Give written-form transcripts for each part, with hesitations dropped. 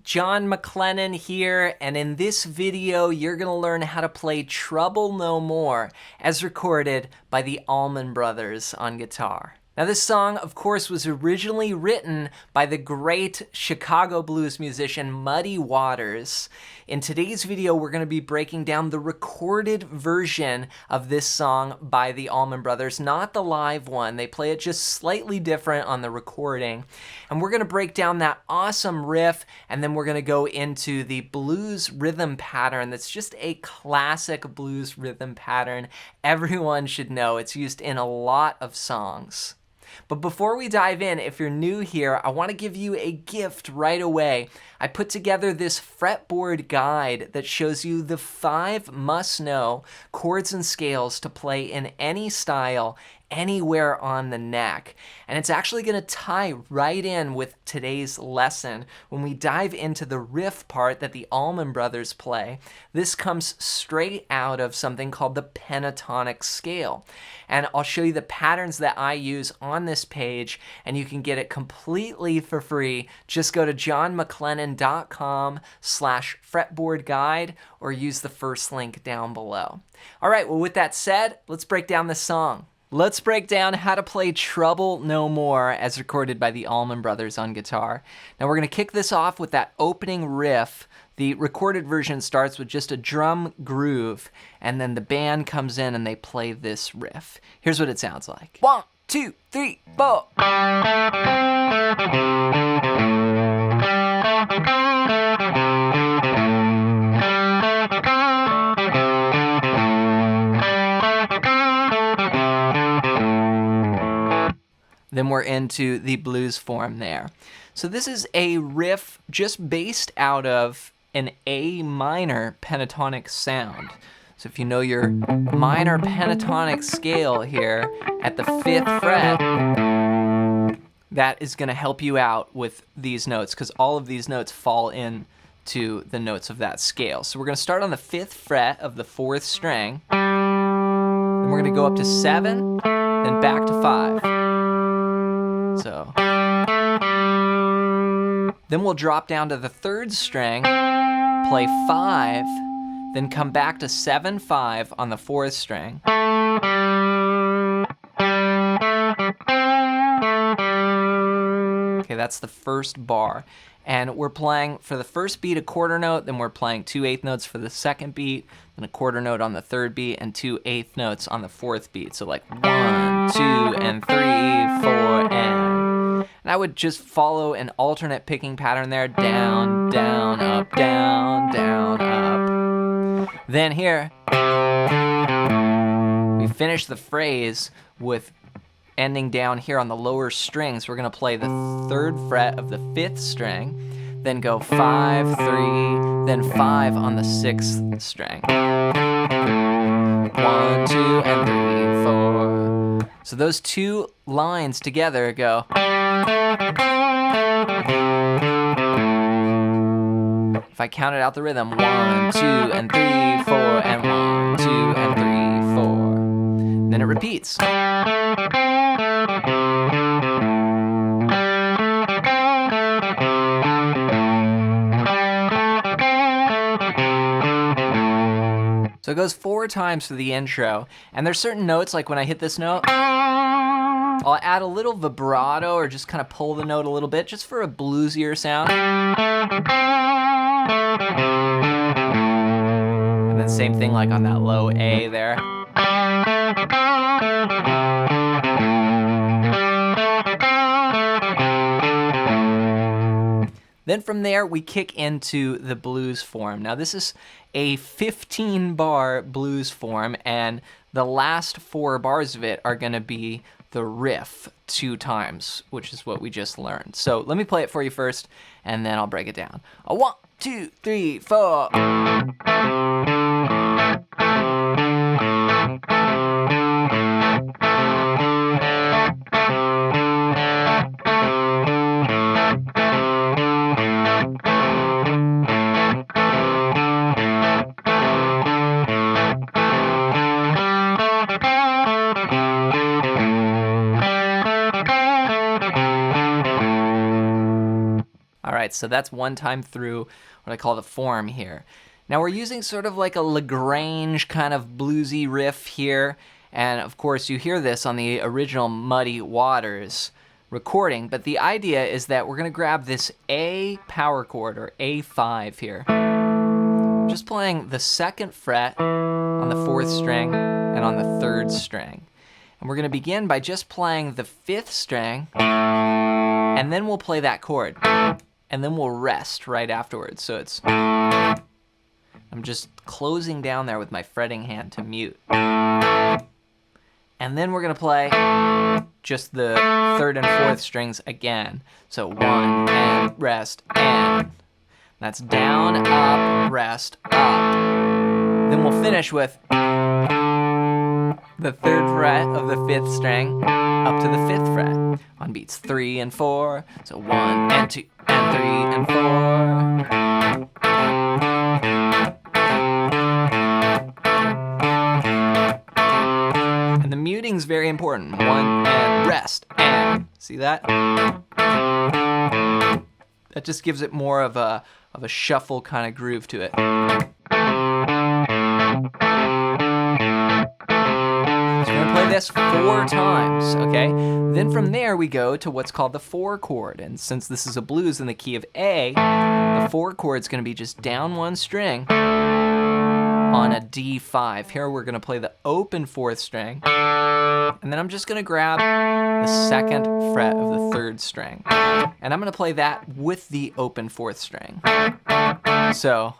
John McLennan here, and in this video you're going to learn how to play Trouble No More as recorded by the Allman Brothers on guitar. Now this song, of course, was originally written by the great Chicago blues musician Muddy Waters. In today's video, we're going to be breaking down the recorded version of this song by the Allman Brothers, not the live one. They play it just slightly different on the recording. And we're going to break down that awesome riff, and then we're going to go into the blues rhythm pattern that's just a classic blues rhythm pattern. Everyone should know. It's used in a lot of songs. But before we dive in, if you're new here, I want to give you a gift right away. I put together this fretboard guide that shows you the 5 must-know chords and scales to play in any style, anywhere on the neck. And it's actually going to tie right in with today's lesson when we dive into the riff part that the Allman Brothers play. This comes straight out of something called the pentatonic scale. And I'll show you the patterns that I use on this page, and you can get it completely for free. Just go to johnmclennan.com/fretboard guide or use the first link down below. All right, well, with that said, let's break down this song. Let's break down how to play Trouble No More as recorded by the Allman Brothers on guitar. Now we're going to kick this off with that opening riff. The recorded version starts with just a drum groove, and then the band comes in and they play this riff. Here's what it sounds like. 1, 2, 3, 4. Then we're into the blues form there. So this is a riff just based out of an A minor pentatonic sound. So if you know your minor pentatonic scale here at the 5th fret, that is going to help you out with these notes because all of these notes fall into the notes of that scale. So we're going to start on the 5th fret of the 4th string. Then we're going to go up to 7, then back to 5. So then we'll drop down to the 3rd string, play 5, then come back to 7, 5 on the 4th string. Okay, that's the first bar. And we're playing for the first beat a quarter note, then we're playing 2 eighth notes for the second beat, then a quarter note on the 3rd beat, and 2 eighth notes on the 4th beat. So like 1, 2, and 3, 4, and I would just follow an alternate picking pattern there. Down, down, up, down, down, up. Then here, we finish the phrase with ending down here on the lower strings. We're going to play the 3rd fret of the 5th string, then go 5, 3, then 5 on the 6th string. 1, 2, and 3, 4. So those 2 lines together go. If I counted out the rhythm, 1, 2, and 3, 4, and 1, 2, and 3, 4. Then it repeats. So it goes 4 times for the intro, and there's certain notes, like when I hit this note, I'll add a little vibrato or just kind of pull the note a little bit just for a bluesier sound. And then same thing like on that low A there. Then from there, we kick into the blues form. Now this is a 15-bar blues form, and the last 4 bars of it are going to be the riff 2 times, which is what we just learned. So let me play it for you first, and then I'll break it down. 1, 2, 3, 4. right, so that's one time through what I call the form here. Now we're using sort of like a Lagrange kind of bluesy riff here, and of course you hear this on the original Muddy Waters recording, but the idea is that we're gonna grab this A power chord, or A5 here, just playing the 2nd fret on the 4th string and on the 3rd string. And we're gonna begin by just playing the 5th string, and then we'll play that chord, and then we'll rest right afterwards. So it's, I'm just closing down there with my fretting hand to mute. And then we're gonna play just the 3rd and 4th strings again. So 1 and rest and. That's down, up, rest, up. Then we'll finish with the 3rd fret of the 5th string up to the 5th fret on beats 3 and 4. So 1 and 2 and 3 and 4. And the muting's very important. 1 and rest and. See that? That just gives it more of a shuffle kind of groove to it. So we're gonna play this 4 times, okay? Then from there we go to what's called the 4 chord. And since this is a blues in the key of A, the 4 chord's gonna be just down 1 string on a D5. Here we're gonna play the open 4th string, and then I'm just gonna grab the 2nd fret of the 3rd string, and I'm gonna play that with the open 4th string. So,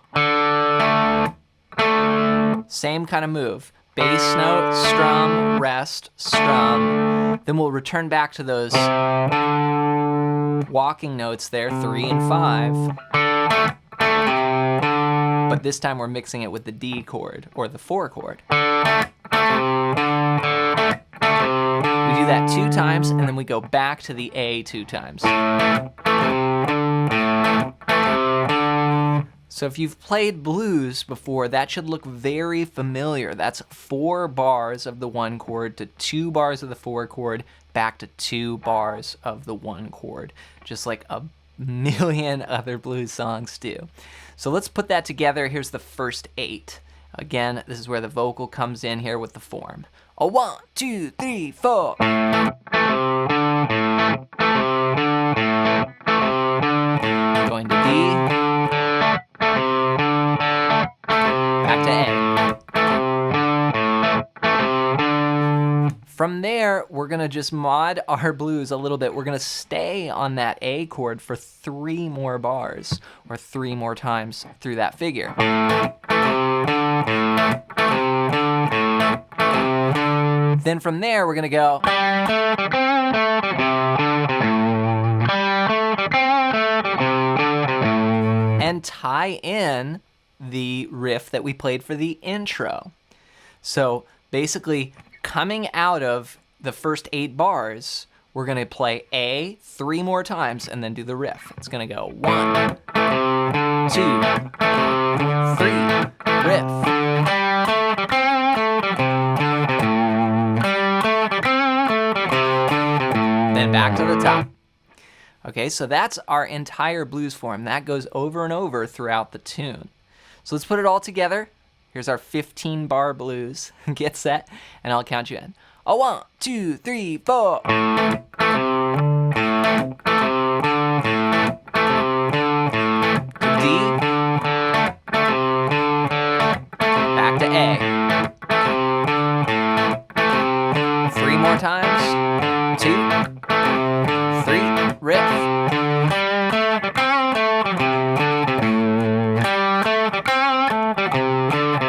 same kind of move. Bass note, strum, rest, strum. Then we'll return back to those walking notes there, 3 and 5. But this time we're mixing it with the D chord, or the 4 chord. We do that 2 times, and then we go back to the A 2 times. So if you've played blues before, that should look very familiar. That's 4 bars of the 1 chord to 2 bars of the 4 chord, back to 2 bars of the 1 chord, just like a million other blues songs do. So let's put that together. Here's the first 8. Again, this is where the vocal comes in here with the form. A 1, 2, 3, 4. Going to D. Back to A. From there, we're gonna just mod our blues a little bit. We're gonna stay on that A chord for 3 more bars, or 3 more times through that figure. Then from there, we're gonna go. And tie in the riff that we played for the intro. So basically, coming out of the first 8 bars, we're gonna play A 3 more times and then do the riff. It's gonna go 1, 2, 3, riff. Then back to the top. Okay, so that's our entire blues form. That goes over and over throughout the tune. So let's put it all together. Here's our 15-bar blues. Get set, and I'll count you in. A 1, 2, 3, 4. To D. Back to A. 3 more times. 2, 3, riff.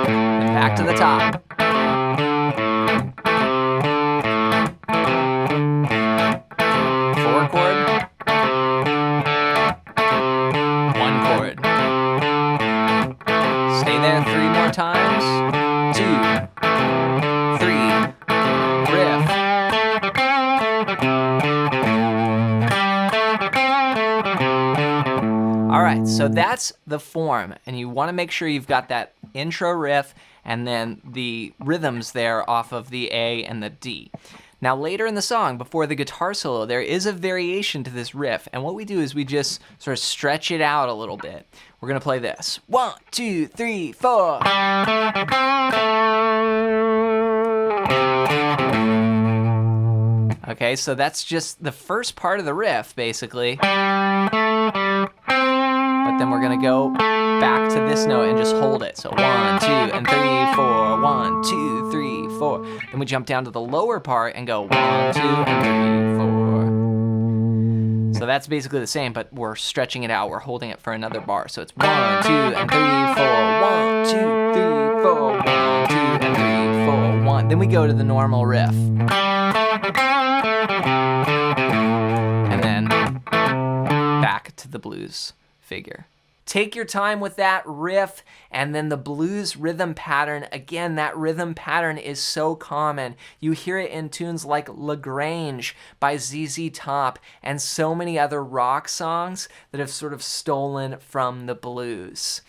And back to the top. Times, 2, 3, riff. All right, so that's the form, and you want to make sure you've got that intro riff and then the rhythms there off of the A and the D. Now later in the song, before the guitar solo, there is a variation to this riff, and what we do is we just sort of stretch it out a little bit. We're gonna play this. 1, 2, 3, 4. Okay, so that's just the first part of the riff, basically. But then we're gonna go back to this note and just hold it. So 1, 2, and 3, 4. 1, 2, 3, 4. Then we jump down to the lower part and go 1, 2, and 3, 4. So that's basically the same, but we're stretching it out. We're holding it for another bar. So it's 1, 2, and 3, 4. 1, 2, 3, 4. 1, 2, and 3, 4. 1. Then we go to the normal riff. And then back to the blues figure. Take your time with that riff, and then the blues rhythm pattern. Again, that rhythm pattern is so common. You hear it in tunes like LaGrange by ZZ Top and so many other rock songs that have sort of stolen from the blues.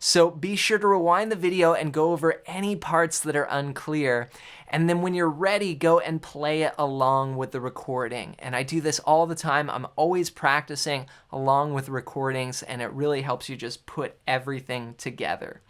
So be sure to rewind the video and go over any parts that are unclear. And then when you're ready, go and play it along with the recording. And I do this all the time. I'm always practicing along with recordings, and it really helps you just put everything together.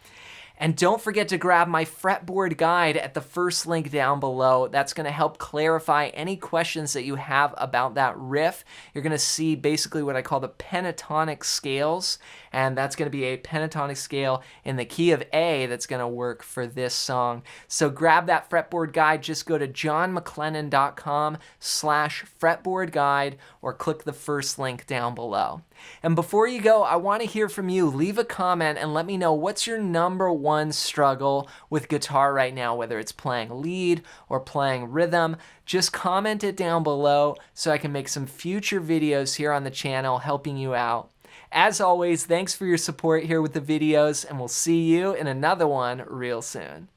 And don't forget to grab my fretboard guide at the first link down below. That's gonna help clarify any questions that you have about that riff. You're gonna see basically what I call the pentatonic scales, and that's gonna be a pentatonic scale in the key of A that's gonna work for this song. So grab that fretboard guide. Just go to johnmclennan.com/fretboard guide or click the first link down below. And before you go, I want to hear from you. Leave a comment and let me know what's your #1 struggle with guitar right now, whether it's playing lead or playing rhythm. Just comment it down below so I can make some future videos here on the channel helping you out. As always, thanks for your support here with the videos, and we'll see you in another one real soon.